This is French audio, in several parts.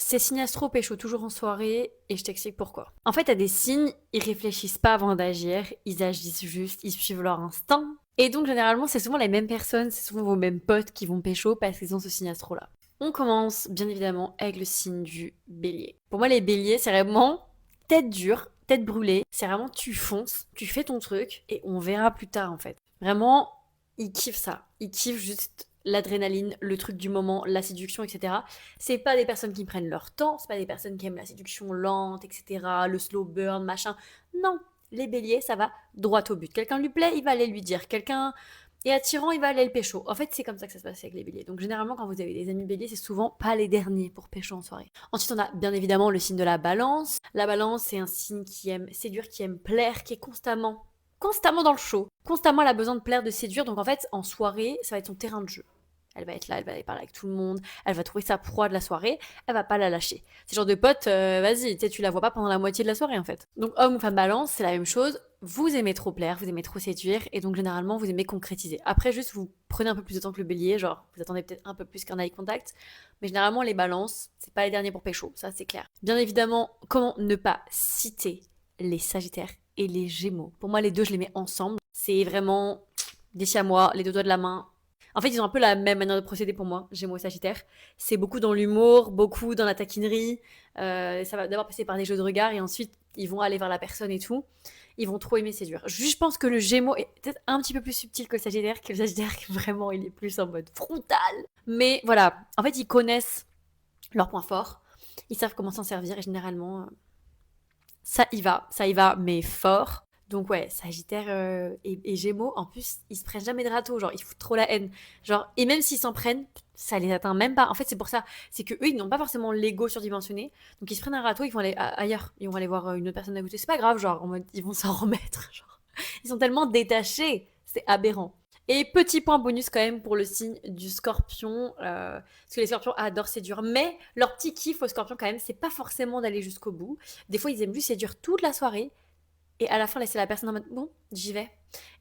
Ces signes astro pécho toujours en soirée et je t'explique pourquoi. En fait, t'as des signes, ils réfléchissent pas avant d'agir, ils agissent juste, ils suivent leur instinct. Et donc généralement, c'est souvent les mêmes personnes, c'est souvent vos mêmes potes qui vont pécho parce qu'ils ont ce signe astro-là. On commence bien évidemment avec le signe du bélier. Pour moi, les béliers, c'est vraiment tête dure, tête brûlée. C'est vraiment tu fonces, tu fais ton truc et on verra plus tard en fait. Vraiment, ils kiffent ça. Ils kiffent juste l'adrénaline, le truc du moment, la séduction, etc. C'est pas des personnes qui prennent leur temps, c'est pas des personnes qui aiment la séduction lente, etc. Le slow burn, machin. Non, les béliers, ça va droit au but. Quelqu'un lui plaît, il va aller lui dire. Quelqu'un est attirant, il va aller le pécho. En fait, c'est comme ça que ça se passe avec les béliers. Donc généralement, quand vous avez des amis béliers, c'est souvent pas les derniers pour pécho en soirée. Ensuite, on a bien évidemment le signe de la balance. La balance, c'est un signe qui aime séduire, qui aime plaire, qui est constamment dans le show. Constamment, elle a besoin de plaire, de séduire. Donc en fait, en soirée, ça va être son terrain de jeu. Elle va être là, elle va aller parler avec tout le monde, elle va trouver sa proie de la soirée, elle va pas la lâcher. C'est le genre de pote, vas-y, tu la vois pas pendant la moitié de la soirée en fait. Donc homme ou femme balance, c'est la même chose. Vous aimez trop plaire, vous aimez trop séduire, et donc généralement vous aimez concrétiser. Après, juste vous prenez un peu plus de temps que le bélier, genre vous attendez peut-être un peu plus qu'un eye contact, mais généralement les balances, c'est pas les derniers pour pécho, ça c'est clair. Bien évidemment, comment ne pas citer les sagittaires et les gémeaux. Pour moi, les deux, je les mets ensemble. C'est vraiment des chamois, les deux doigts de la main. En fait, ils ont un peu la même manière de procéder pour moi, Gémeaux et Sagittaire. C'est beaucoup dans l'humour, beaucoup dans la taquinerie. Ça va d'abord passer par des jeux de regard et ensuite ils vont aller vers la personne et tout. Ils vont trop aimer séduire. Je pense que le Gémeaux est peut-être un petit peu plus subtil que le Sagittaire vraiment il est plus en mode frontal. Mais voilà, en fait, ils connaissent leurs points forts. Ils savent comment s'en servir et généralement, ça y va, mais fort. Donc ouais, Sagittaire et Gémeaux, en plus, ils se prennent jamais de râteau, genre ils foutent trop la haine. Genre, et même s'ils s'en prennent, ça les atteint même pas. En fait, c'est pour ça, c'est que eux, ils n'ont pas forcément l'ego surdimensionné, donc ils se prennent un râteau, ils vont aller ailleurs, ils vont aller voir une autre personne à côté. C'est pas grave, genre, en mode, ils vont s'en remettre. Genre. Ils sont tellement détachés, c'est aberrant. Et petit point bonus quand même pour le signe du scorpion, parce que les scorpions adorent séduire, mais leur petit kiff aux scorpions quand même, c'est pas forcément d'aller jusqu'au bout. Des fois, ils aiment juste séduire toute la soirée, et à la fin, laisser la personne en mode bon, j'y vais.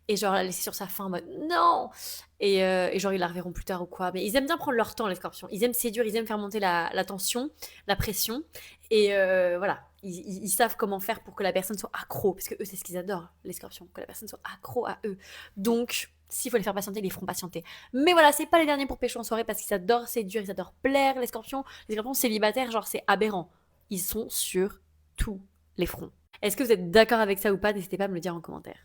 Et genre la laisser sur sa faim en mode non. Et genre ils la reverront plus tard ou quoi. Mais ils aiment bien prendre leur temps, les scorpions. Ils aiment séduire, ils aiment faire monter la tension, la pression. Et voilà, ils savent comment faire pour que la personne soit accro. Parce que eux, c'est ce qu'ils adorent, les scorpions, que la personne soit accro à eux. Donc, s'il faut les faire patienter, ils les feront patienter. Mais voilà, c'est pas les derniers pour pécho en soirée parce qu'ils adorent séduire, ils adorent plaire, les scorpions. Les scorpions célibataires, genre c'est aberrant. Ils sont sur tous les fronts. Est-ce que vous êtes d'accord avec ça ou pas? N'hésitez pas à me le dire en commentaire.